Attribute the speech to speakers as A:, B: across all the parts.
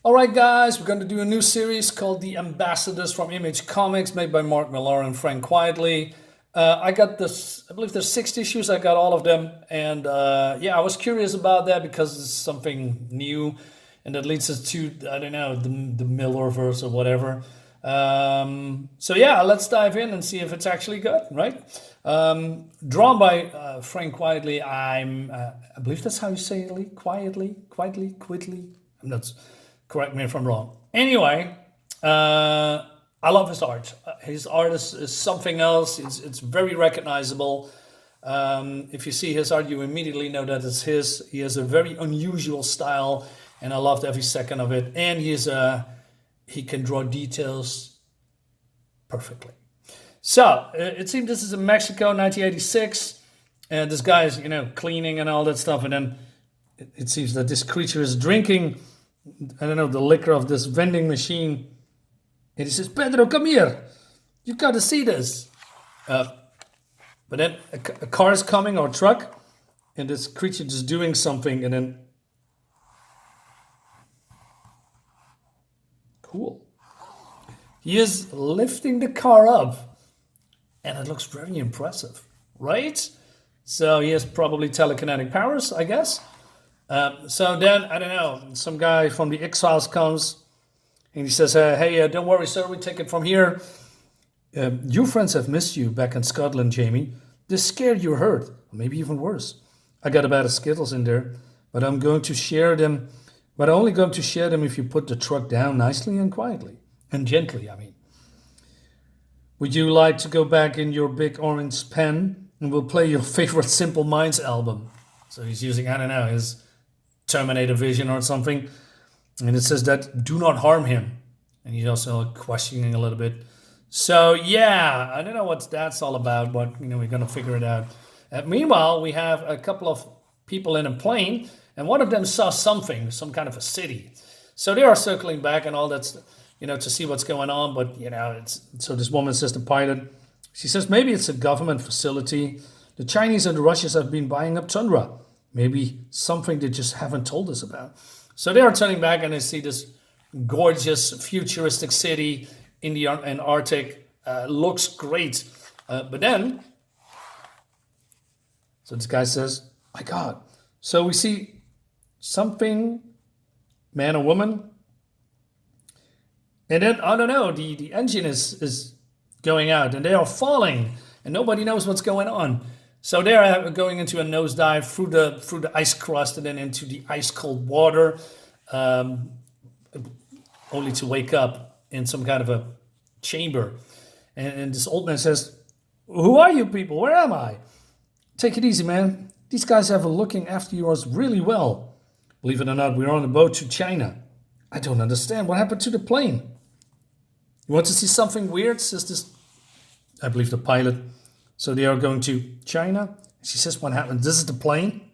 A: All right, guys, we're going to do a new series called The Ambassadors from Image Comics, made by Mark Millar and Frank Quietly. I got this, I believe there's 6 issues. I got all of them. And yeah, I was curious about that because it's something new. And that leads us to, I don't know, the Millerverse or whatever. So yeah, let's dive in and see if it's actually good, right? Drawn by Frank Quietly. I believe that's how you say it, Lee? Quietly. I'm not. Correct me if I'm wrong. Anyway, I love his art. His art is something else. It's very recognizable. If you see his art, you immediately know that it's his. He has a very unusual style, and I loved every second of it. And he can draw details perfectly. So it seems this is in Mexico, 1986, and this guy is cleaning and all that stuff, and then it seems that this creature is drinking, I don't know, the liquor of this vending machine. And he says, Pedro, come here. You got to see this. But then a car is coming, or a truck, and this creature is doing something, and then... Cool. He is lifting the car up, and it looks very impressive, right? So he has probably telekinetic powers, I guess. So then, I don't know, some guy from the X-Files comes and he says, hey, don't worry, sir, we take it from here. Your friends have missed you back in Scotland, Jamie. They're scared you're hurt, maybe even worse. I got a bag of Skittles in there, but I'm going to share them. But I'm only going to share them if you put the truck down nicely and quietly. And gently, I mean. Would you like to go back in your big orange pen and we'll play your favorite Simple Minds album? So he's using, I don't know, his Terminator vision or something, and it says that do not harm him, and he's also questioning a little bit. So yeah, I don't know what that's all about, but we're gonna figure it out. Meanwhile, we have a couple of people in a plane, and one of them saw something, some kind of a city. So they are circling back and all that, to see what's going on. But it's so this woman says, the pilot, she says maybe it's a government facility. The Chinese and the Russians have been buying up tundra. Maybe something they just haven't told us about. So they are turning back and they see this gorgeous futuristic city in the Arctic. Looks great. But then, so this guy says, my God. So we see something, man or woman. And then, I don't know, the engine is going out and they are falling and nobody knows what's going on. So they're going into a nosedive through the ice crust and then into the ice cold water, only to wake up in some kind of a chamber. And this old man says, who are you people? Where am I? Take it easy, man. These guys have been looking after yours really well. Believe it or not, we're on a boat to China. I don't understand. What happened to the plane? You want to see something weird? Says this, I believe the pilot. So they are going to China. She says, what happened? This is the plane?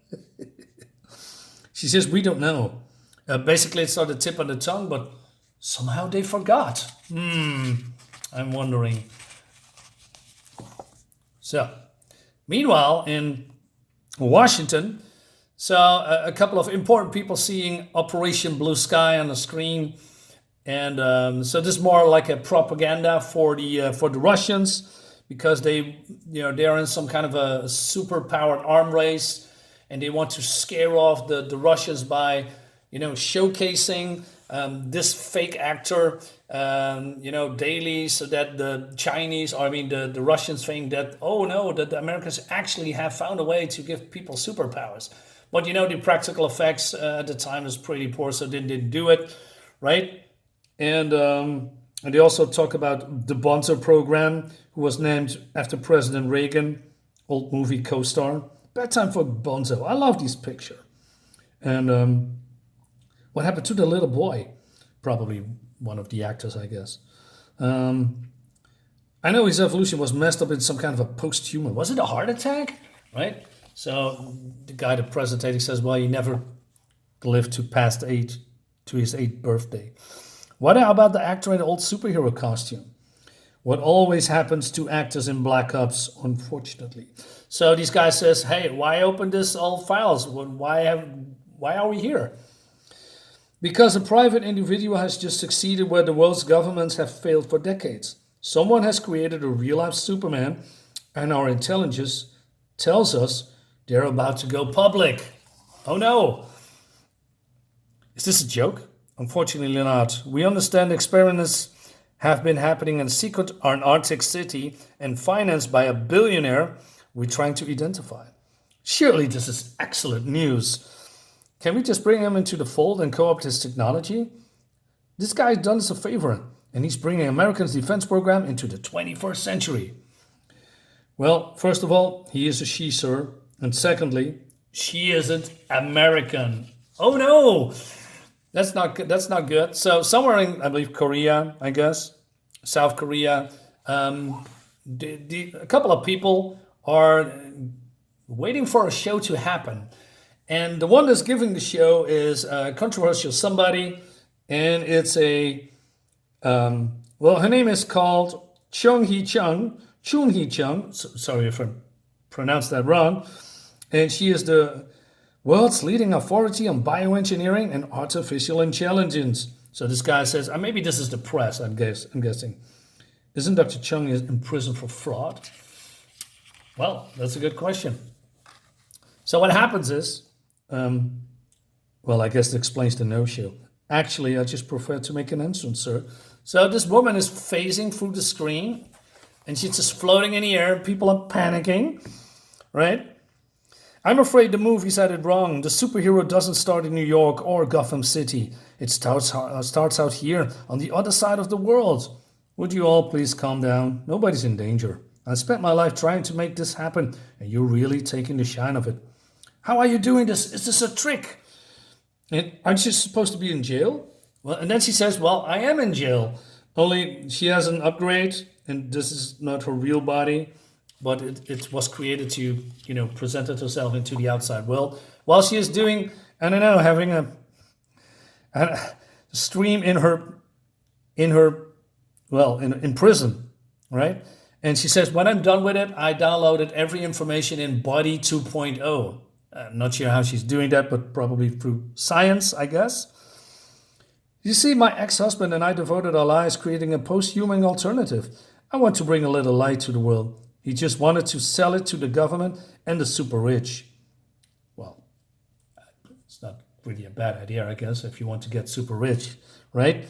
A: She says, we don't know. Basically, it's on the tip of the tongue, but somehow they forgot. I'm wondering. So, meanwhile, in Washington, so a couple of important people seeing Operation Blue Sky on the screen. And so this is more like a propaganda for the Russians, because they're in some kind of a superpowered arm race, and they want to scare off the Russians by showcasing this fake actor daily, so that the Russians think that, oh no, that the Americans actually have found a way to give people superpowers. But the practical effects at the time was pretty poor, so they didn't do it, right? And they also talk about the Bonzo program, who was named after President Reagan, old movie co-star. Bad time for Bonzo. I love this picture. And what happened to the little boy? Probably one of the actors, I guess. I know his evolution was messed up in some kind of a post-human. Was it a heart attack? Right? So the guy, the president, says, well, he never lived to past age, to his 8th birthday. What about the actor in the old superhero costume? What always happens to actors in Black Ops, unfortunately. So this guy says, hey, why open this old files? Why are we here? Because a private individual has just succeeded where the world's governments have failed for decades. Someone has created a real life Superman, and our intelligence tells us they're about to go public. Oh no! Is this a joke? Unfortunately not. We understand experiments have been happening in secret on Arctic City and financed by a billionaire we're trying to identify. Surely this is excellent news. Can we just bring him into the fold and co-opt his technology? This guy's done us a favor, and he's bringing America's defense program into the 21st century. Well, first of all, he is a she, sir. And secondly, she isn't American. Oh no! That's not good. That's not good. So somewhere in, I believe, Korea, I guess, South Korea, a couple of people are waiting for a show to happen. And the one that's giving the show is a controversial somebody, and it's well, her name is called Chun Hee Chung. Sorry if I pronounced that wrong. And she is the world's leading authority on bioengineering and artificial intelligence. So this guy says, maybe this is the press, I'm guessing. Isn't Dr. Chung in prison for fraud? Well, that's a good question. So what happens is, well, I guess it explains the no-show. Actually, I just prefer to make an entrance, sir. So this woman is phasing through the screen, and she's just floating in the air. People are panicking, right? I'm afraid the movie said it wrong. The superhero doesn't start in New York or Gotham City. It starts out here, on the other side of the world. Would you all please calm down? Nobody's in danger. I spent my life trying to make this happen, and you're really taking the shine of it. How are you doing this? Is this a trick? And aren't you supposed to be in jail? Well, and then she says, well, I am in jail. Only she has an upgrade, and this is not her real body, but it was created to, present herself into the outside world. While she is doing, I don't know, having a stream in prison, right? And she says, when I'm done with it, I downloaded every information in Body 2.0. I'm not sure how she's doing that, but probably through science, I guess. You see, my ex-husband and I devoted our lives creating a post-human alternative. I want to bring a little light to the world. He just wanted to sell it to the government and the super rich. Well, it's not really a bad idea, I guess, if you want to get super rich, right?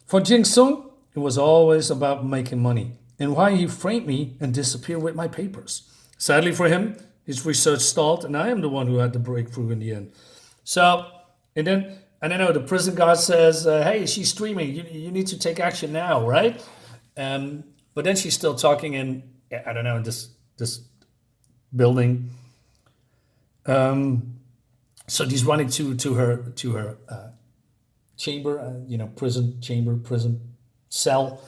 A: For Jing Sung, it was always about making money and why he framed me and disappeared with my papers. Sadly for him, his research stalled, and I am the one who had the breakthrough in the end. So, and then, I don't know, the prison guard says, hey, she's streaming. You need to take action now, right? But then she's still talking in, I don't know, this building. So he's running to her chamber, prison cell.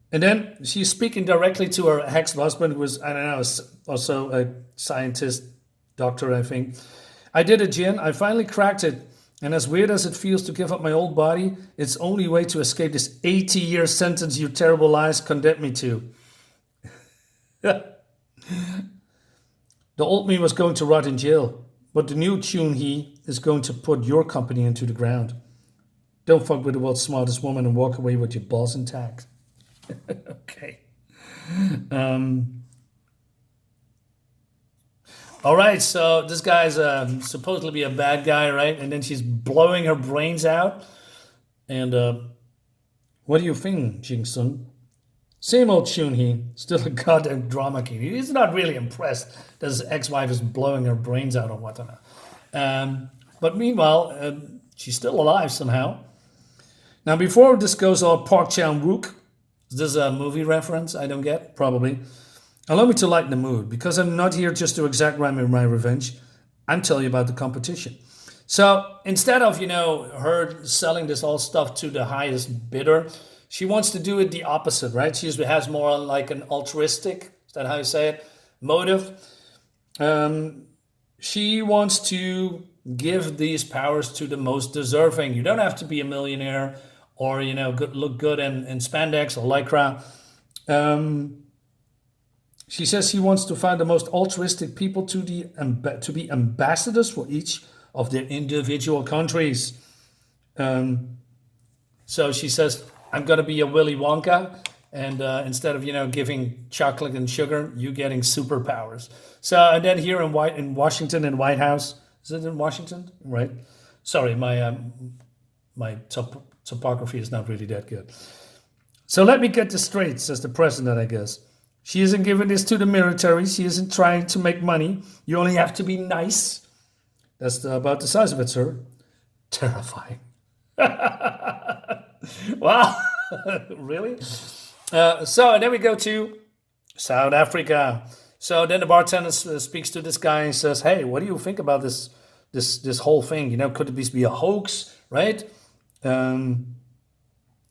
A: And then she's speaking directly to her ex-husband, who was, I don't know, also a scientist, doctor, I think. I did it, Jin. I finally cracked it. And as weird as it feels to give up my old body, it's the only way to escape this 80-year sentence you terrible lies condemned me to. The old me was going to rot in jail, but the new Chun Hee is going to put your company into the ground. Don't fuck with the world's smartest woman and walk away with your balls intact. Okay. All right, so this guy's supposedly be a bad guy, right? And then she's blowing her brains out. And what do you think, Jing Sun? Same old Chun Hee, still a goddamn drama king. He's not really impressed that his ex-wife is blowing her brains out or whatnot. But meanwhile, she's still alive somehow. Now, before this goes all Park Chan-wook, is this a movie reference I don't get? Probably. Allow me to lighten the mood, because I'm not here just to exact my revenge. I'm telling you about the competition. So instead of, her selling this all stuff to the highest bidder, she wants to do it the opposite, right? She has more like an altruistic, is that how you say it, motive. She wants to give these powers to the most deserving. You don't have to be a millionaire or, look good in spandex or lycra. She says she wants to find the most altruistic people to be ambassadors for each of their individual countries. So she says, I'm going to be a Willy Wonka. And instead of, giving chocolate and sugar, you getting superpowers. So, and then here in Washington, in White House, is it in Washington? Right. Sorry, my topography is not really that good. So let me get this straight, says the president, I guess. She isn't giving this to the military. She isn't trying to make money. You only have to be nice. That's about the size of it, sir. Terrifying. Wow. Really? So and then we go to South Africa. So then the bartender speaks to this guy and says, "Hey, what do you think about this whole thing? Could this be a hoax, right?"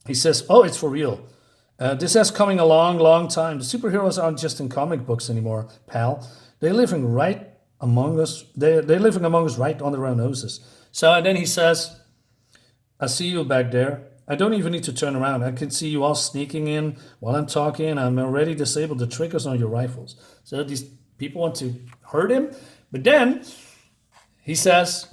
A: He says, "Oh, it's for real. This has coming a long, long time. The superheroes aren't just in comic books anymore, pal. They're living right among us. They're living among us right under our noses." So and then he says, "I see you back there. I don't even need to turn around. I can see you all sneaking in while I'm talking. I'm already disabled the triggers on your rifles." So these people want to hurt him. But then he says,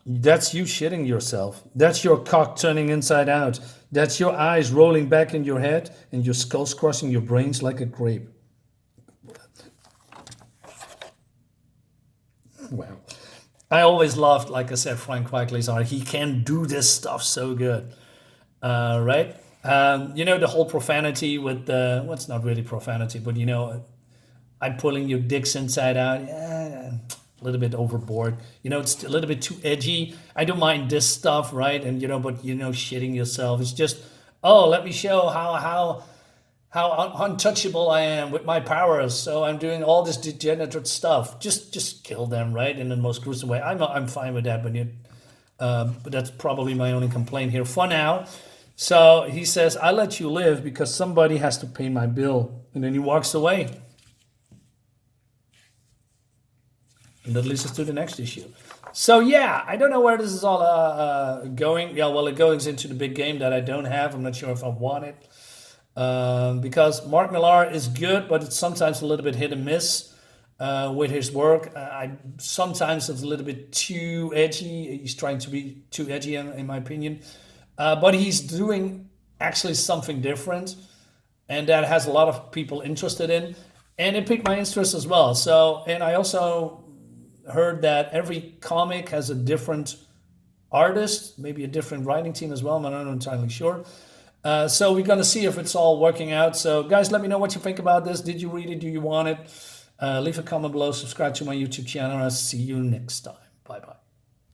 A: "That's you shitting yourself. That's your cock turning inside out. That's your eyes rolling back in your head and your skull crushing your brains like a grape." Wow. I always loved, like I said, FRANKQUITELY's art. He can do this stuff so good. Right? The whole profanity with the, well, it's not really profanity, but I'm pulling your dicks inside out. Yeah, a little bit overboard. It's a little bit too edgy. I don't mind this stuff, right? And but shitting yourself. It's just, oh, let me show how untouchable I am with my powers. So I'm doing all this degenerate stuff. Just kill them, right? In the most gruesome way. I'm fine with that, but that's probably my only complaint here for now. So he says, "I let you live because somebody has to pay my bill." And then he walks away. And that leads us to the next issue. So yeah, I don't know where this is all going. Yeah, well, it goes into the big game that I don't have. I'm not sure if I want it. Because Mark Millar is good, but it's sometimes a little bit hit and miss with his work. Sometimes it's a little bit too edgy. He's trying to be too edgy, in my opinion. But he's doing actually something different, and that has a lot of people interested in. And it piqued my interest as well. So, and I also heard that every comic has a different artist, maybe a different writing team as well. I'm not entirely sure. So we're going to see if it's all working out. So guys, let me know what you think about this. Did you read it? Do you want it? Leave a comment below. Subscribe to my YouTube channel. I'll see you next time. Bye-bye.